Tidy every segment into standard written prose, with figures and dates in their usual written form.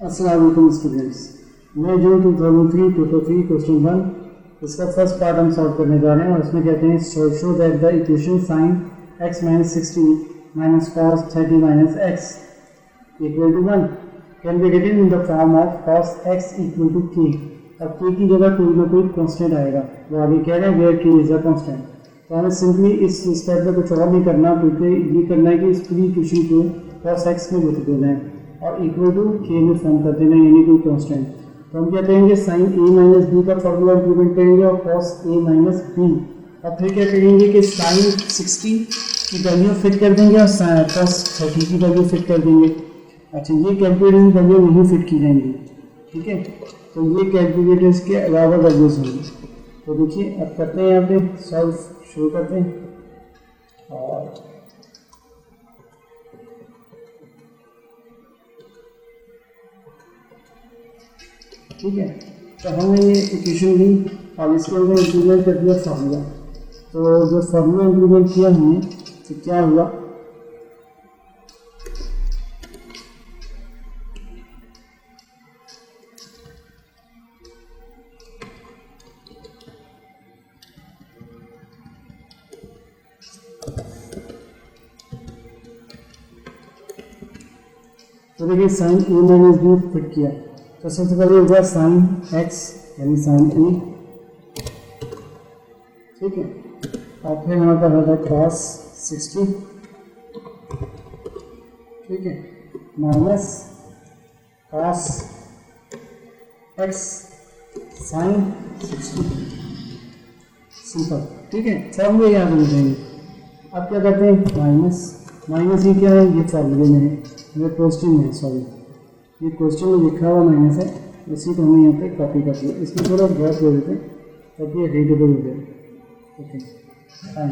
अस्सलाम वालेकुम स्टूडेंट्स, मैं जून 2003 पेपर 3 क्वेश्चन 1 इसका फर्स्ट पार्ट हम सॉल्व करने जा रहे हैं और उसमें कहते हैं show that the equation sine x minus 60 minus cos 30 minus x equal to 1 can be written in the form of cos x equal to k। अब k की जगह कोई ना कोई कांस्टेंट आएगा, वो आगे कह रहे हैं where k is a constant. तो हमें सिंपली इस स्टेप में कुछ और नहीं करना, बल्कि ये करना है कि इस पूरी इक्वेशन को cos x में लिख देना है और इक्वल टू k में फॉर्म कर देना, यानी कोई कांस्टेंट। तो हम क्या करेंगे, साइन a माइनस बी का फॉर्मूला इंप्लीमेंट करेंगे और cos a माइनस बी, और फिर क्या करेंगे कि साइन 60 की वैल्यू फिट कर देंगे और cos 30 की वैल्यू फिट कर देंगे। अच्छा, ये कैलकुलेटर वैल्यू नहीं फिट की जाएंगी, ठीक है, तो ये कैलकुलेटर्स के अलावा वैल्यूज होंगी। तो देखिए अब करते हैं, यहाँ पे सॉल्व शुरू करते हैं। और ठीक है, तो हमने ये इक्वेशन ली और इसके अंदर इंप्लीमेंट कर दिया फार्मूला। तो जो फार्मूला इंप्लीमेंट किया हमने, तो क्या हुआ, तो देखिए sine a minus b fit किया। तो सबसे पहले होगा साइन x यानी साइन a, ठीक है, और फिर हमारे पास होता है cos 60, ठीक है, minus cos x sine 60, simple, ठीक है, फॉर्मूले याद हो जाएंगे। अब क्या करते हैं, माइनस ही क्या है, ये फॉर्मूले में है, ये क्वेश्चन में है, सॉरी ये क्वेश्चन में लिखा हुआ माइनस है, उसी को हमें यहाँ पे कॉपी कर दिया। इसमें थोड़ा गैप दे देते हैं ताकि ये रीडेबल हो जाए। Okay fine.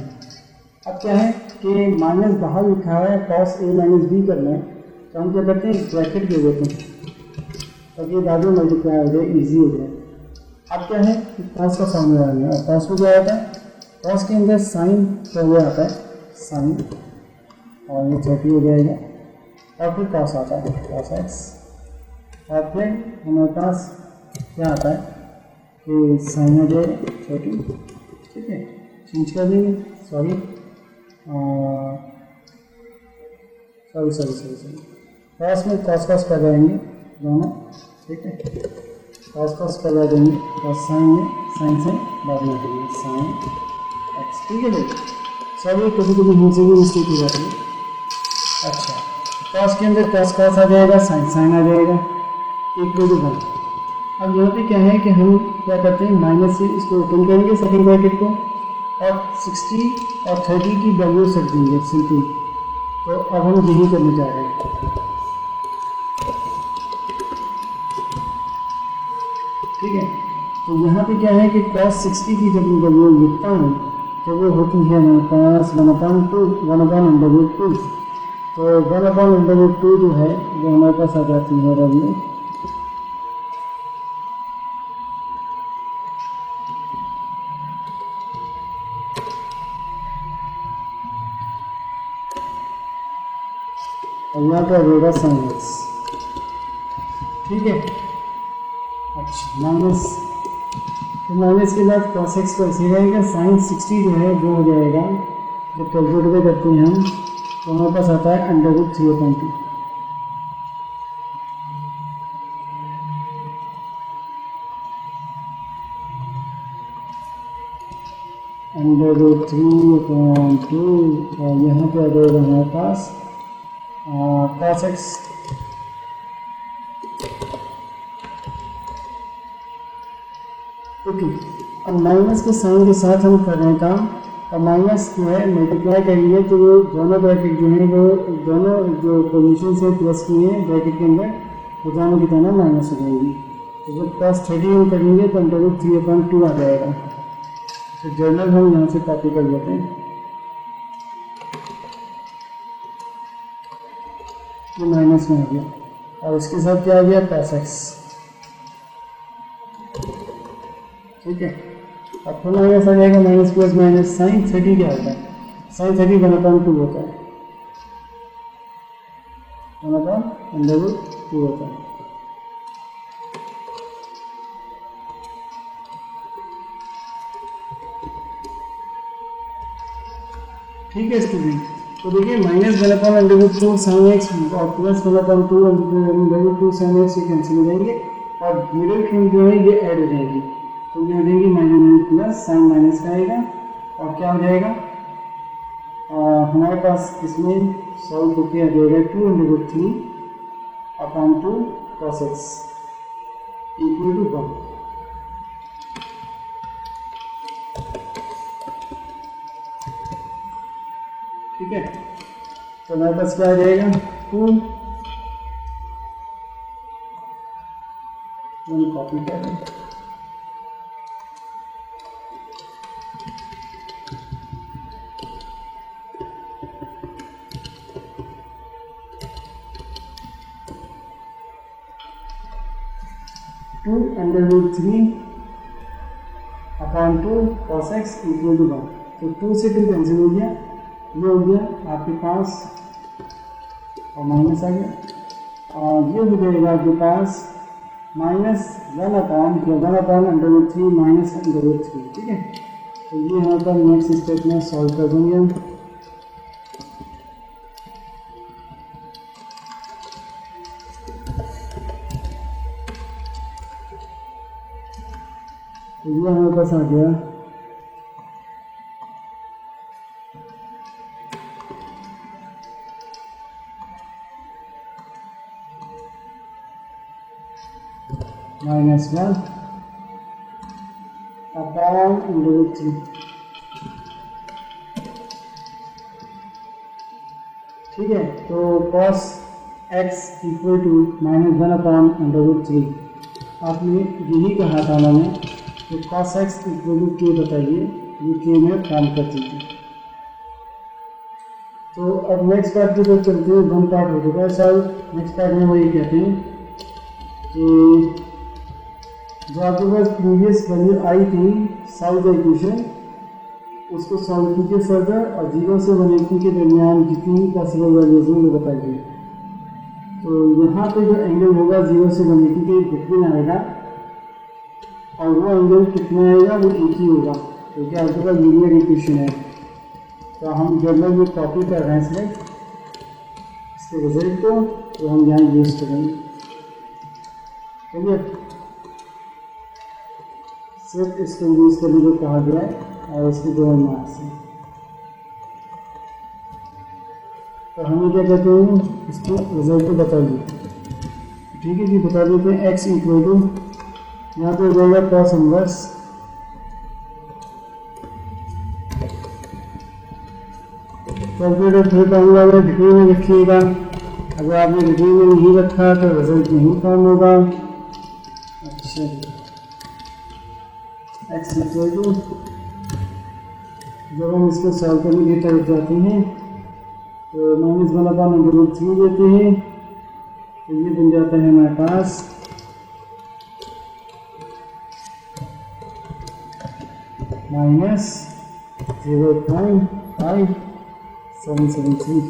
अब क्या है कि माइनस बाहर लिखा है, cos a माइनस बी करना है, तो हम क्या करते हैं, ब्रैकेट दे देते हैं ताकि बाद में मल्टीप्लाई हो जाए, ईजी हो जाए। अब क्या है कि cos का फॉर्मूला है, और cos में क्या आता है, cos के अंदर साइन पहले आता है, साइन, और ये 30 हो जाएगा, और फिर cos आता है, cos x, और फिर हमारे पास क्या आता है कि साइन आ जाए 30, ठीक है, चेंज कर देंगे, सॉरी cos में cos कर जाएंगे दोनों, ठीक है, cos कर देंगे, और साइन से बाद में करेंगे साइन x, ठीक है भाई। सॉरी कभी हमसे भी मिस्टेक हो जाती है। अच्छा, cos के अंदर cos आ जाएगा, साइन आ जाएगा, इक्वल टू 1। अब यहाँ पे क्या है कि हम क्या करते हैं, माइनस से इसको ओपन करेंगे सेकंड ब्रैकेट को, और 60 और 30 की वैल्यू सेट देंगे सिंपल। तो अब हम यही करने जा रहे हैं, ठीक है। तो यहाँ पे क्या है कि cos 60 की जब मैं वैल्यू लिखता हूँ तो वो होती है हमारे पास 1/2, तो 1/2 जो है वो हमारे पास आ जाती है वैल्यू और यहाँ पर रहेगा साइन x, ठीक है। अच्छा, माइनस के बाद cos x को ऐसे रहेगा, साइन 60 जो है वो हो जाएगा, जब कैलकुलेट करते हैं हम तो हमारे पास आता है √3/2, √3/2, और यहाँ पे आ जाएगा हमारे पास cos x, ओके। अब माइनस के साइन के साथ हम कर रहे हैं काम, और माइनस जो है मल्टीप्लाई करेंगे तो वो दोनों ब्रैकेट जो है, वो दोनों जो पोजीशन से प्लस की हैं ब्रैकेट के अंदर, वो दोनों की दोनों माइनस हो जाएगी। तो जब cos 30 हम करेंगे तो √3/2 आ जाएगा। तो जर्नल हम यहाँ से कॉपी कर लेते हैं, ये माइनस में आ गया, और इसके साथ क्या आ गया, cos x, ठीक है। अब फिर माइनस आ जाएगा, माइनस प्लस माइनस, साइन 30 क्या होता है, साइन 30 1/2 होता है, 1/2 होता है। ठीक है स्टूडेंट। तो देखिए minus one upon under root two sine x और plus one upon two under root two sine x ये कैंसिल हो जाएंगे और मिडिल टर्म जो है ये ऐड हो जाएगी। तो ये हो जाएगी माइनस प्लस साइन माइनस का आएगा और क्या हो जाएगा हमारे पास इसमें सॉल्व होकर आ जाएगा two under root three upon two cos x equal to 1। ठीक है, तो हमारे पास क्या आ जाएगा 2 कॉपी कर दें। Two under root three upon two cos x equal to 1। तो 2 से 2 कैंसिल हो गया, ये हो गया आपके पास और माइनस आ गया और ये हो जाएगा आपके पास minus one upon under root three minus under root three. ठीक है, तो ये हमारे पास नेक्स्ट स्टेप में सॉल्व कर देंगे हम। तो ये हमारे पास आ गया minus one upon under root three. ठीक है, तो cos x equal to minus one upon under root three. आपने यही कहा था मैंने कि कॉस एक्स इक्वल टू के बताइए, ये के में फॉर्म कर दीजिए। तो अब नेक्स्ट पार्ट की तरफ चलते हैं। वन पार्ट हो चुका है सर। नेक्स्ट पार्ट में वो ये कहते हैं कि जो आपके पास प्रीवियस वैल्यू आई थी सॉल्व द इक्वेशन, उसको सॉल्व कीजिए फर्दर और 0 से 180 के दरमियान जितनी पॉसिबल वैल्यूज हैं वो बताइए। तो यहाँ पे जो एंगल होगा 0 से 180 के बिटवीन आएगा और वो एंगल कितना आएगा वो एक ही होगा, क्योंकि आपके पास लीनियर इक्वेशन है। तो हम जब ये कॉपी कर रहे हैं इसमें इसके रिजल्ट को, तो हम यहाँ यूज़ करेंगे। चलिए सिर्फ इसको यूज़ करने को कहा गया है और इसके 2 मार्क्स हैं। तो हमें क्या कहते हैं, इसको रिजल्ट को बता दिए। ठीक है जी, बता देते हैं एक्स इक्वल टू यहाँ पे हो जाएगा कॉस इनवर्स कैलकुलेटर फिर फॉर्मूला में डिग्री में रखिएगा। अगर आपने डिग्री में नहीं रखा तो रिजल्ट नहीं फॉर्म होगा। अच्छा, एक्स इक्वल टू जब हम इसको सॉल्व करने की तरफ जाते हैं तो minus one upon under root three लेते हैं, तो ये बन जाता है हमारे पास माइनस 0.5773।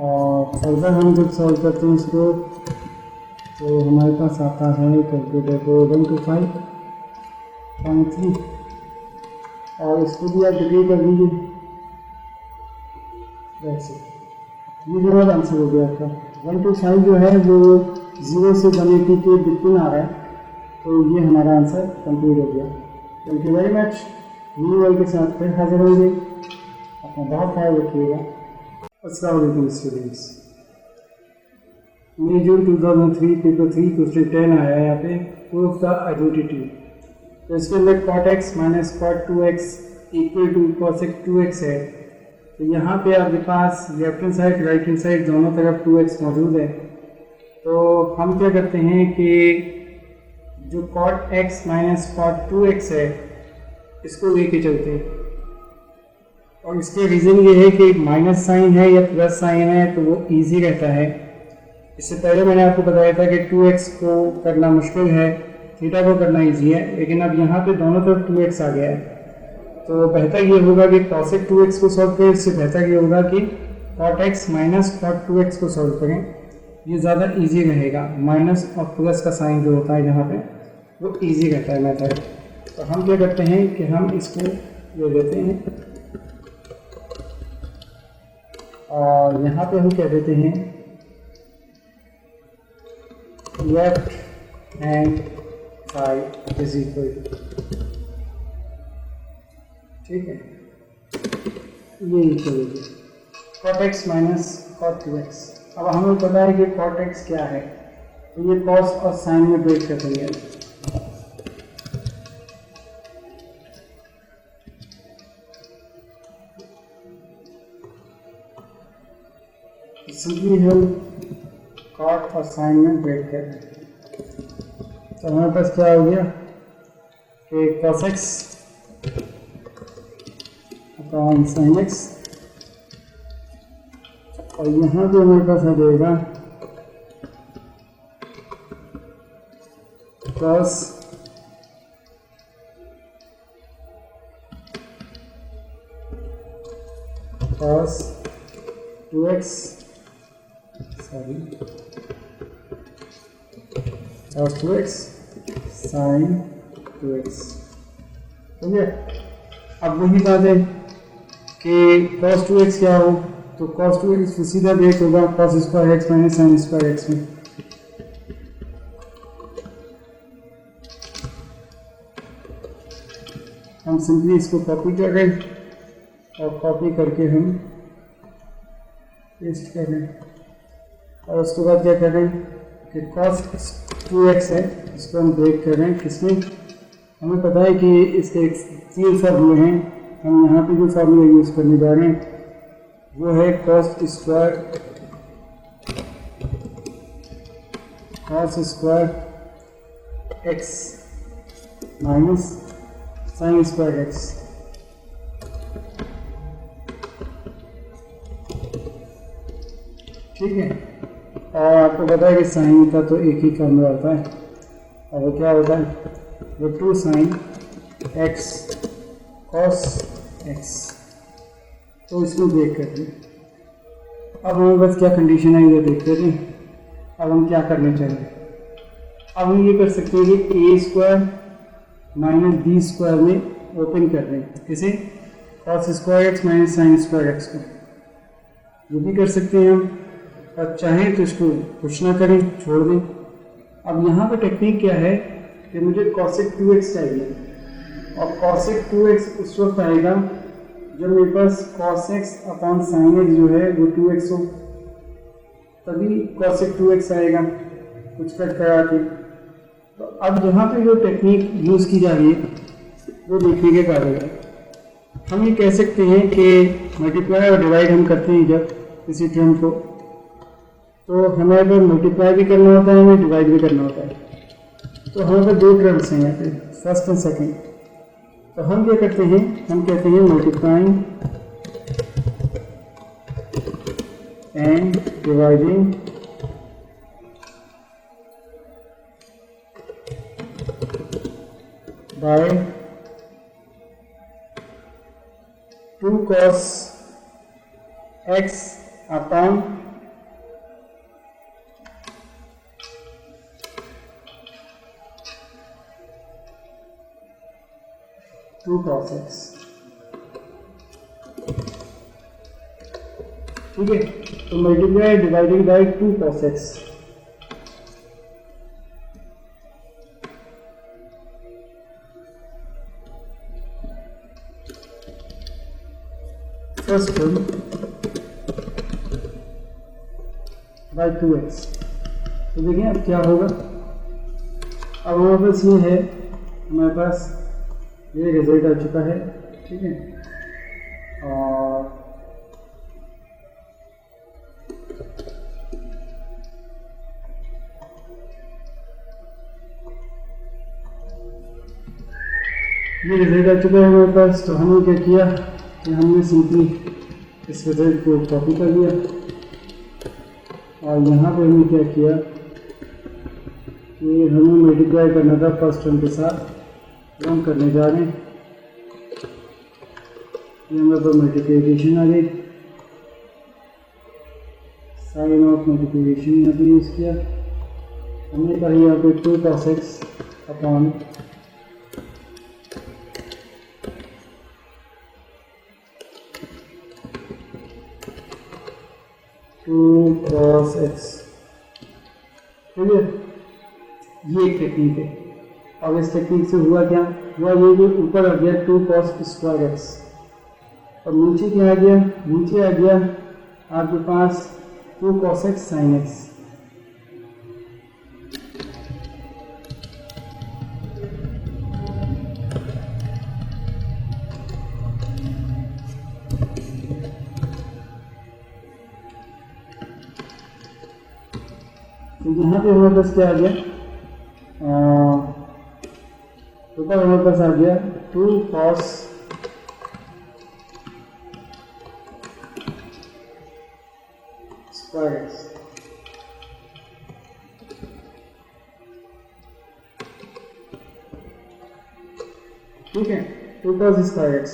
और फर्दर हम जब सॉल्व करते हैं इसको तो हमारे पास आता है कैलकुलेटर को 125.3 और इसको भी आप डिग्री कर दीजिए। वैसे ये जो आंसर हो गया आपका 125 जो है वो 0 से 180 के बिटवीन आ रहा है, तो ये हमारा आंसर कंप्लीट हो गया। Thank you very much. New world के साथ फिर हाजिर होंगे। अपना बहुत ख्याल रखिएगा। अस्सलाम वालेकुम स्टूडेंट्स। मई जून 2003 पेपर 3 क्वेश्चन 10 आया है यहाँ पे, प्रूफ द आइडेंटिटी। तो इसके अंदर cot x minus cot 2x equal to cos x 2x है। तो यहाँ पे आपके पास left hand side right hand side दोनों तरफ 2x मौजूद है। तो हम क्या करते हैं कि जो cot x minus cot 2x है इसको लेके चलते हैं, और इसके रीज़न ये है कि माइनस साइन है या प्लस साइन है तो वो इजी रहता है। इससे पहले मैंने आपको बताया था कि 2x को करना मुश्किल है, थीटा को करना इजी है, लेकिन अब यहाँ पे दोनों तरफ 2x आ गया है। तो बेहतर ये होगा कि cos 2x को सॉल्व करें, इससे बेहतर ये होगा कि cot x minus cot 2x को सॉल्व करें, ये ज़्यादा इजी रहेगा। माइनस और प्लस का साइन जो होता है यहाँ पे वो इजी रहता है मेथड। तो हम क्या करते हैं कि हम इसको ले लेते हैं और यहाँ पे हम कह देते हैं left hand side is equal to, ठीक है, ये इक्वल हो गया cot x minus cot 2x। अब हमें पता है कि cot x क्या है, तो ये cos और sin में ब्रेक कर देंगे। सिंपली हम cot और sin में ब्रेक कर देंगे, तो हमारे पास क्या हो गया कि cos x upon sin x, और यहाँ पे हमारे पास आ जाएगा cos cos 2x, sorry cos 2x sin 2x, ठीक है। अब वही बात है कि cos 2x क्या हो, तो cos 2x सीधा ब्रेक होगा cos square x minus sin square x में। हम सिंपली इसको कॉपी कर रहे हैं और कॉपी करके हम पेस्ट कर रहे हैं, और उसके बाद क्या कर रहे हैं कि cos 2x है इसको हम ब्रेक कर रहे हैं किसमें, हमें पता है कि इसके 3 फॉर्मूले हैं, हम यहाँ पे जो फॉर्मूला यूज़ करने जा रहे हैं वो है cos square x minus sin square x। ठीक है, और आपको पता है कि sin का तो एक ही फॉर्मूला होता है, और वो क्या होता है, वो 2 sin x cos x, तो इसको ब्रेक करते हैं। अब हमारे पास क्या कंडीशन है इधर देखते हैं। अब हम क्या करना चाहिए, अब हम ये कर सकते हैं कि ए स्क्वायर माइनस बी स्क्वायर में ओपन कर दें, किसे, cos square x minus sine square x को, ये भी कर सकते हैं हम, और चाहें तो इसको कुछ ना करें छोड़ दें। अब यहाँ पे टेक्निक क्या है कि मुझे cosec 2x चाहिए, और cosec 2x उस वक्त आएगा जब मेरे पास cos x upon sin x जो है वो 2x हो, तभी cosec 2x आएगा कुछ कट करा के। तो अब यहाँ पे जो टेक्निक यूज़ की जा रही है वो देखने के काबिल है। हम ये कह सकते हैं कि मल्टीप्लाई और डिवाइड हम करते हैं जब किसी टर्म को, तो हमें अगर मल्टीप्लाई भी करना होता है हमें डिवाइड भी करना होता है। तो हमारे पास 2 टर्म्स हैं यहाँ पे, फर्स्ट एंड सेकेंड। तो हम क्या करते हैं, हम कहते हैं multiplying and dividing by 2 cos x upon 2 cos x। ठीक है, तो multiply dividing by 2 cos x। First term by 2x। तो देखिए अब क्या होगा, अब हमारे पास ये है, हमारे पास ये रिजल्ट आ चुका है। ठीक है, और ये रिजल्ट आ चुका है हमारे पास। तो हमने क्या किया कि हमने सिंपली इस रिजल्ट को कॉपी कर लिया, और यहाँ पे हमने क्या किया कि हमें मल्टीप्लाई करना था फर्स्ट टर्म के साथ, जो हम करने जा रहे हैं। ये हमारे पास मल्टीप्लिकेशन आ गई, साइन ऑफ मल्टीप्लिकेशन यहाँ पे यूज़ किया हमने, कहा यहाँ पे 2 cos x upon 2 cos x। ठीक है, ये एक टेक्निक है। और इस टेक्निक से हुआ क्या, हुआ ये जो ऊपर आ गया 2 cos²x और नीचे क्या आ गया, नीचे आ गया आपके पास 2 cos x sin x। तो यहाँ पे हमारे पास क्या आ गया, ऊपर हमारे पास आ गया 2 cos square x। ठीक है, 2 cos square x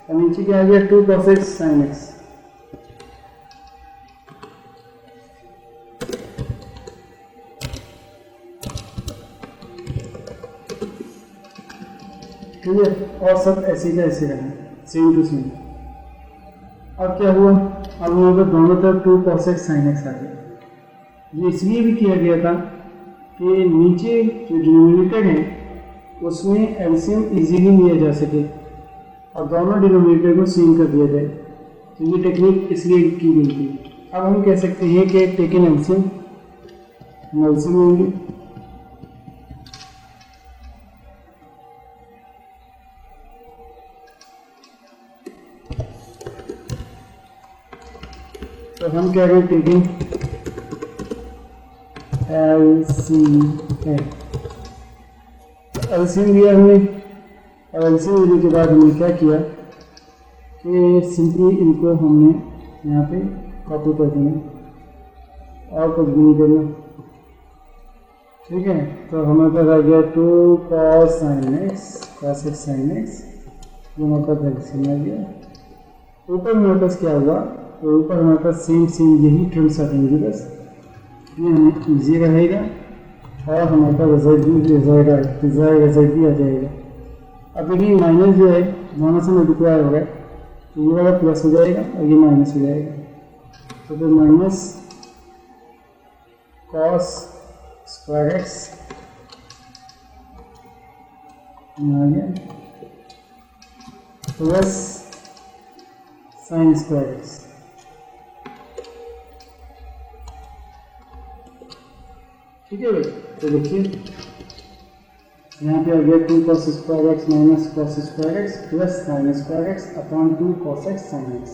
और नीचे क्या आ गया 2 cos x sin x। ठीक है, और सब ऐसे का ऐसे रहना, सेम टू सेम। अब क्या हुआ, अब वहाँ पर दोनों तरफ 2 cos x sin x आ गया। ये इसलिए भी किया गया था कि नीचे जो डिनोमिनेटर है उसमें एलसीएम इजीली लिया जा सके और दोनों डिनोमिनेटर को सेम कर दिया जाए। तो ये टेक्निक इसलिए की गई थी। अब हम कह सकते हैं कि टेकन एलसीएम, हम एलसीएम लेंगे। तो हम कह रहे हैं टेकिंग LCM। LCM लिया हमने और LCM लेने के बाद हमने क्या किया कि सिंपली इनको हमने यहाँ पे कॉपी कर देना और कुछ भी नहीं करना। ठीक है, तो हमारे पास आ गया 2 cos x sin x, जो हमारे पास LCM आ गया। ऊपर हमारे पास क्या हुआ, तो ऊपर हमारे पास सेम यही टर्म्स आ जाएंगे, बस ये हमें ईजी रहेगा और हमारे पास रिजल्ट भी आ जाएगा। अब यदि माइनस जो है दोनों से मल्टीप्लाई होगा तो ये वाला प्लस हो जाएगा और ये माइनस हो जाएगा। तो फिर माइनस cos square x आ गया प्लस sin square x। ठीक है भाई, तो देखिए यहाँ पे आ गया 2 cos square x minus cos square x plus sin square x upon 2 cos x sin x।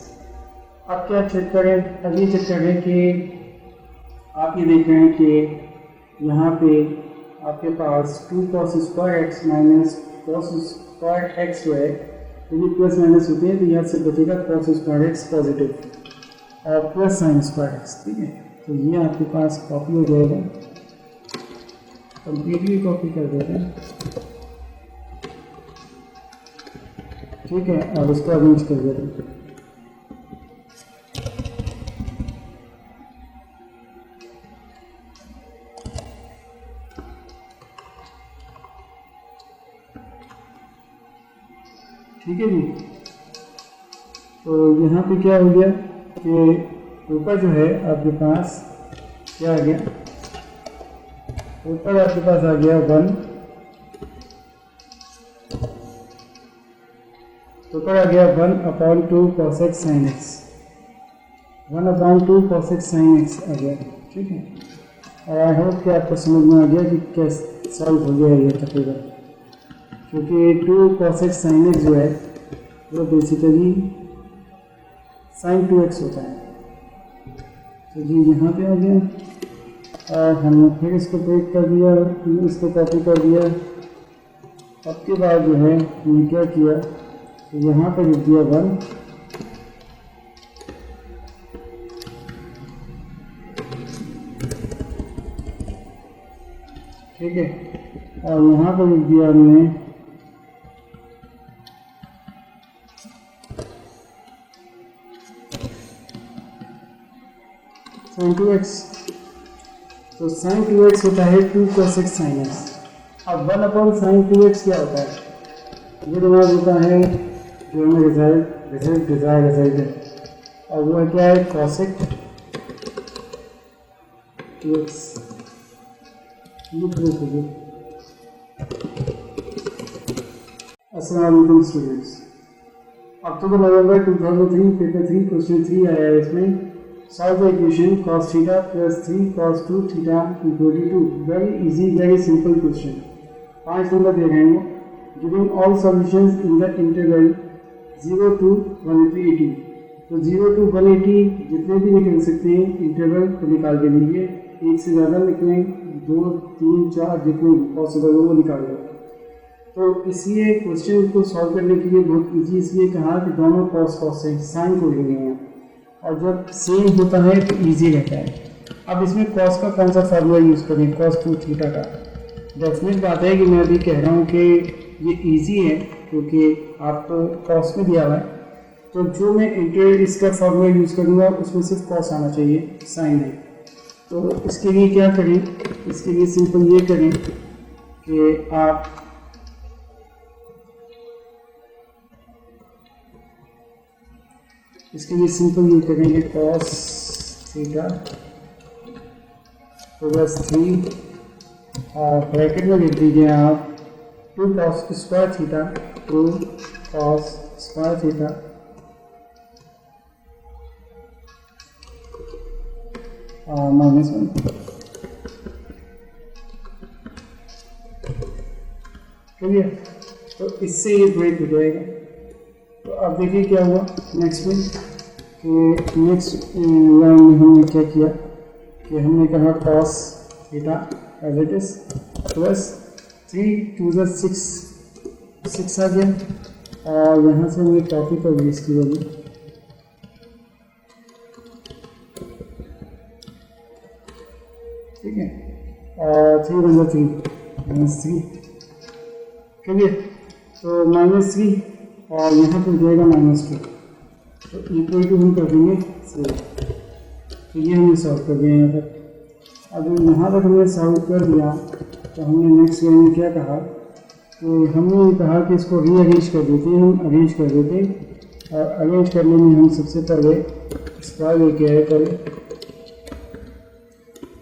अब क्या चेक करें, अब ये चेक करें कि आप ये देख रहे हैं कि यहाँ पे आपके पास 2 cos square x minus cos square x जो है यदि प्लस माइनस होते हैं तो यहाँ से बचेगा cos square x पॉजिटिव और प्लस sin square x। ठीक है, तो ये आपके पास कॉपी हो जाएगा, कंप्लीटली कॉपी कर देते हैं। ठीक है, अब इसको अरेंज कर देते हैं। ठीक है जी, तो यहाँ पे क्या हो गया कि ऊपर जो है आपके पास क्या आ गया, ऊपर आपके पास आ गया 1, ऊपर आ गया 1/2 cos x sin x, 1/2 cos x sin x आ गया। ठीक है, और आई होप कि आपको समझ में आ गया कि कैसे सॉल्व हो गया ये तकरीबन, क्योंकि 2 cos x sin x जो है वो बेसिकली sin 2x होता है। तो जी यहाँ पे आ गया और हमने फिर इसको ब्रेक कर दिया, इसको कॉपी कर दिया। अब के बाद जो है हमने क्या किया, तो यहाँ पर लिख दिया 1, ठीक है, और यहाँ पर लिख दिया हमने sin 2x। तो sin 2x होता है 2 cos x sin x। अब 1/sin 2x क्या होता है, ये तुम्हारा होता है जो हमें रिजल्ट है और वो है क्या है cos x 2x ये प्रूफ हो गया। अस्सलाम वालेकुम स्टूडेंट्स, अक्टूबर नवंबर 2003 पेपर 3 क्वेश्चन 3 आया है। इसमें solve the equation cos theta plus 3 cos 2 theta equal to 2। Very easy, very simple question. 5 number दे रहे हैं। Giving all solutions in the interval 0 to 180। तो 0 to 180 जितने भी निकल सकते हैं इंटरवल को निकाल के लीजिए। एक से ज़्यादा निकलें, 2 3 4 जितने भी पॉसिबल हो वो निकाल लो। तो इसलिए क्वेश्चन को सॉल्व करने के लिए बहुत ईजी इसलिए कहा कि दोनों कॉस कॉस से साइन को लेंगे हैं, और जब सेम होता है तो ईजी रहता है। अब इसमें कॉस का कौन सा फार्मूला यूज़ करें? cos 2 थीटा का। डेफिनेट बात है कि मैं अभी कह रहा हूँ कि ये ईजी है क्योंकि आपको कॉस में दिया हुआ है। तो जो मैं इसका फार्मूला यूज़ करूँगा उसमें सिर्फ कॉस आना चाहिए, साइन है। तो इसके लिए क्या करें? इसके लिए सिंपल ये करें कि आप ये करेंगे cos थीटा प्लस 3 और ब्रैकेट में लिख दीजिए आप 2 cos square theta 2 cos square theta -1। Clear? तो इससे ये ब्रेक हो जाएगा। तो अब देखिए क्या हुआ नेक्स्ट में कि नेक्स्ट लाइन में हमने क्या किया कि हमने कहा cos theta as it is plus 3 2 6 आ गया, और यहाँ से हमने कॉपी कर ली इसकी वैल्यू। ठीक है, और 3 बन 3 -3। क्लियर? तो -3 और यहाँ पर जाएगा -2, तो इक्वल टू हम कर देंगे से। तो ये हमने सॉल्व कर दिया यहाँ तक। अब यहाँ तक हमने सॉल्व कर दिया तो हमने नेक्स्ट लाइन में क्या कहा कि हमने कहा कि इसको रीअरेंज कर देते हैं। हम अरेंज कर देते, और अरेंज करने में हम सबसे पहले स्क्वायर लेके आए करें।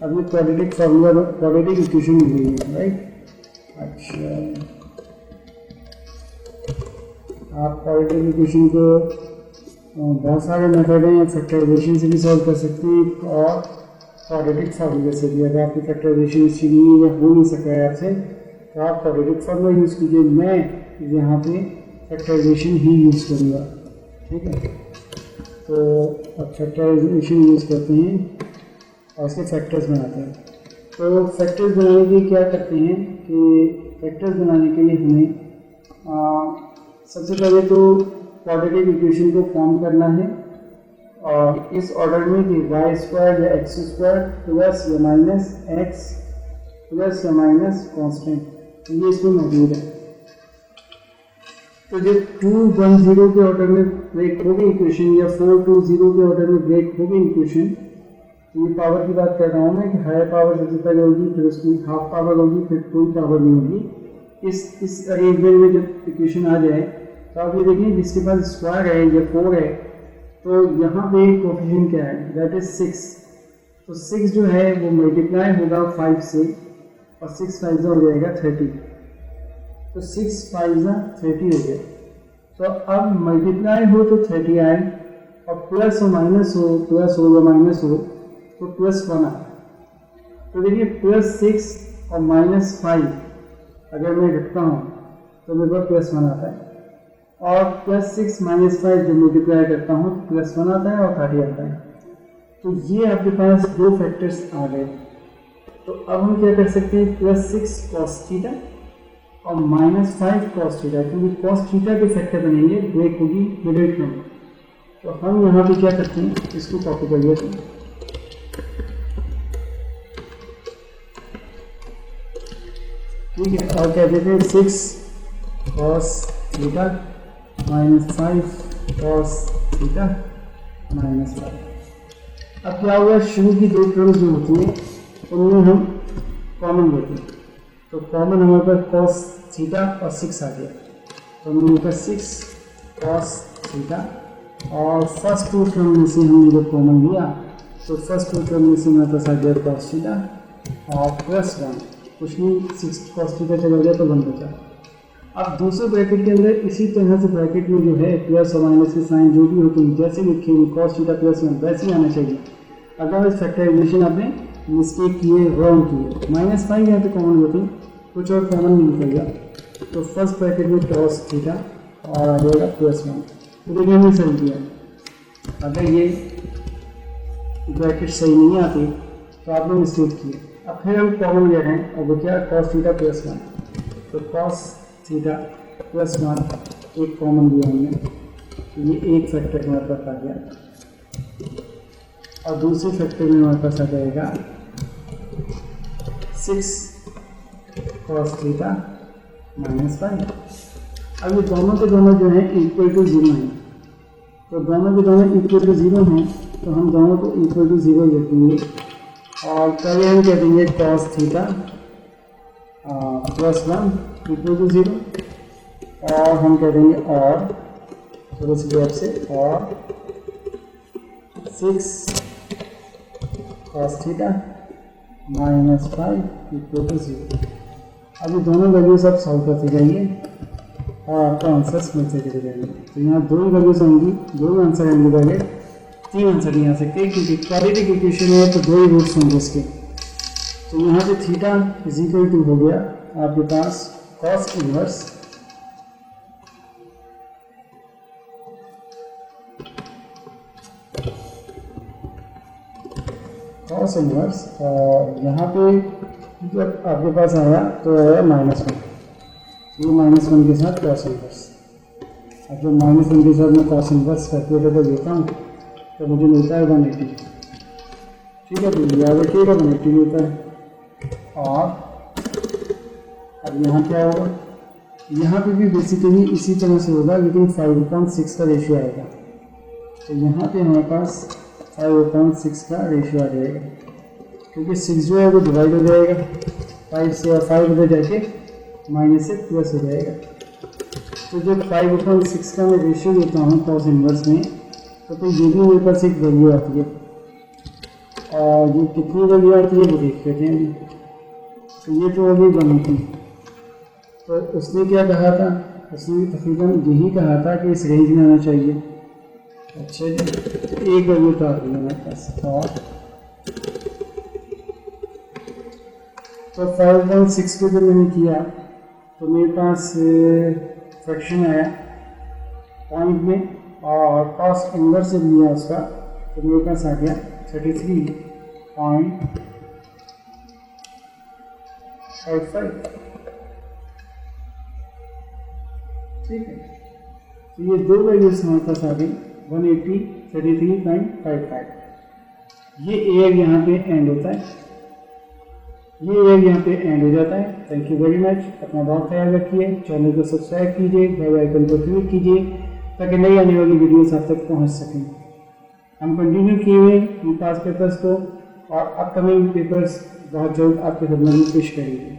अब क्वाड्रेटिक फार्मूला, क्वाड्रेटिक इक्वेशन मिल गई है, राइट? अच्छा, आप क्वाड्रेटिक इक्वेशन को बहुत सारे मेथड हैं, फैक्टराइजेशन से भी सॉल्व कर सकते हैं और क्वाड्रेटिक फार्मूले से भी। अगर आपकी फैक्टराइजेशन सीखनी या हो नहीं सका है आपसे तो आप क्वाड्रेटिक फार्मूला यूज़ कीजिए। मैं यहाँ पे फैक्टराइजेशन ही यूज़ करूँगा। ठीक है, तो अब फैक्टराइजेशन यूज़ करते हैं और इसके फैक्टर्स बनाते हैं। तो फैक्टर्स बनाने के लिए क्या करते हैं कि फैक्टर्स बनाने के लिए हमें सबसे पहले तो क्वाड्रेटिक इक्वेशन को फॉर्म करना है, और इस ऑर्डर में कि वाई स्क्वायर या एक्स स्क्वायर प्लस या माइनस एक्स प्लस या माइनस कॉन्स्टेंट, ये इसमें मौजूद है। तो जब 2 1 0 के ऑर्डर में ब्रेक होगी इक्वेशन, या 4 2 0 के ऑर्डर में ब्रेक होगी इक्वेशन, तो ये पावर की बात कर रहा हूँ मैं कि हायर पावर सबसे पहले होगी, फिर उसकी हाफ पावर होगी, फिर कोई पावर नहीं होगी। इस अरेंजमेंट में जब इक्वेशन आ जाए तो आप ये देखिए जिसके पास स्क्वायर है या 4 है, तो यहाँ पे कोफिशिएंट क्या है? That is 6। तो 6 जो है वो मल्टीप्लाई होगा 5 से, और 6 5 हो जाएगा 30। तो 6 5 30 हो गया। तो अब मल्टीप्लाई हो तो 30 आए, और प्लस हो माइनस हो, प्लस हो या माइनस हो तो +1 आए। तो देखिए +6 और -5 अगर मैं रखता हूँ तो मेरे पास +1 आता है, और +6 -5 जब मल्टीप्लाई करता हूँ तो +1 आता है और 30 आता है। तो ये आपके पास 2 फैक्टर्स आ गए। तो अब हम क्या कर सकते हैं? +6 cos थीटा और -5 cos थीटा, क्योंकि cos थीटा के फैक्टर बनेंगे, ब्रेक होगी मिडिल टर्म। तो हम यहाँ पे क्या करते हैं, इसको कॉपी कर लेते हैं। ठीक है, और क्या देते हैं? 6 cos थीटा -5 cos थीटा -5। अब क्या हुआ? शुरू की 2 टर्म्स जो होती हैं उनमें हम कॉमन लेते हैं। तो कॉमन हमारे पास cos थीटा और 6 आ गया। तो हमने ऊपर 6 cos थीटा, और फर्स्ट 2 टर्म में से हमने जब कॉमन लिया तो फर्स्ट टर्म में से हमारे पास आ गया कॉस थीटा और प्लस 1, कुछ नहीं 6 कॉस थीटा चला गया तो 1 बचा। अब दूसरे ब्रैकेट के अंदर इसी तरह से ब्रैकेट में जो है प्लस और माइनस के साइन जो भी होते हैं जैसे लिखे हुए कॉस थीटा प्लस 1 वैसे ही आना चाहिए। अदरवाइज फैक्टराइजेशन आपने मिस्टेक किए, रॉन्ग किए। -5 यहाँ पे कॉमन होती, कुछ और कॉमन नहीं निकलेगा। तो फर्स्ट ब्रैकेट में कॉस थीटा और आ जाएगा प्लस 1। तो देखिए हमने सही किया। अगर ये ब्रैकेट सही नहीं आती तो आपने मिस्टेक किए। अब फिर हम कॉमन ले रहे हैं और वो क्या कॉस थीटा प्लस 1। तो कॉस थीटा प्लस 1 एक कॉमन लिया हमने, तो ये एक फैक्टर हमारे पास आ गया और दूसरे फैक्टर में हमारे पास आ जाएगा 6 कॉस थीटा -5। अब ये दोनों के दोनों जो हैं इक्वल टू 0 हैं, तो दोनों के दोनों इक्वल टू 0 हैं तो हम दोनों को इक्वल टू 0 लिखेंगे और पहले हम कह देंगे cos theta plus 1 equal to 0 और हम कह देंगे और थोड़े से गैप से और 6 कॉस थीटा -5 इक्वल टू 0। अब ये दोनों वैल्यूज आप सॉल्व करते जाइए और आपका आंसर्स मिलते चले जाएंगे। तो यहाँ 2 ही वैल्यूज आएंगी, 2 आंसर आएंगे पहले, 3 आंसर नहीं आ सकते क्योंकि क्वाड्रेटिक इक्वेशन है तो 2 ही रूट्स होंगे इसके। तो यहाँ पे थीटा इज इक्वल टू हो गया आपके पास कॉस इनवर्स और यहाँ पे जब आपके पास आया तो आया -1, ये -1 के साथ कॉस इनवर्स। अब जब -1 के साथ मैं कॉस इनवर्स कैलकुलेटर पर देता हूँ तो मुझे मिलता है 180। ठीक है, तो याद रखिएगा 180 मिलता है। और अब यहाँ क्या होगा, यहाँ पे भी बेसिकली इसी तरह से होगा लेकिन 5/6 का रेशियो आएगा। तो यहाँ पे हमारे पास 5/6 का रेशियो आ जाएगा क्योंकि 6 जो है वो डिवाइड हो जाएगा 5 से, और 5 उधर जाके माइनस से प्लस हो जाएगा। तो जब 5/6 का मैं रेशियो देता हूँ कॉस इनवर्स में तो ये भी मेरे पास एक वैल्यू आती है और ये कितनी वैल्यू आती है वो देख लेते हैं। तो ये तो अभी 180। तो उसने क्या कहा था, उसने तकरीबन यही कहा था कि इस रेंज में आना चाहिए। अच्छा जी, एक वैल्यू तो आती है हमारे पास। और तो 5/6 को जब मैंने किया तो मेरे पास फ्रैक्शन आया पॉइंट में और कॉस इनवर्स से लिया उसका तो मेरे पास आ गया 33.55। ठीक है, तो ये 2 वैल्यूज हमारे पास आ गई 180, 33.55। ये एयर यहाँ पे एंड होता है, ये एयर यहाँ पे एंड हो जाता है। Thank you very much. अपना बहुत ख्याल रखिए, चैनल को सब्सक्राइब कीजिए, बेल आइकन को क्लिक कीजिए ताकि नई आने वाली वीडियोस आप तक पहुँच सकें। हम कंटिन्यू किए हुए पास पेपर्स को और अपकमिंग पेपर्स बहुत जल्द आपके खिदमत में पेश करेंगे।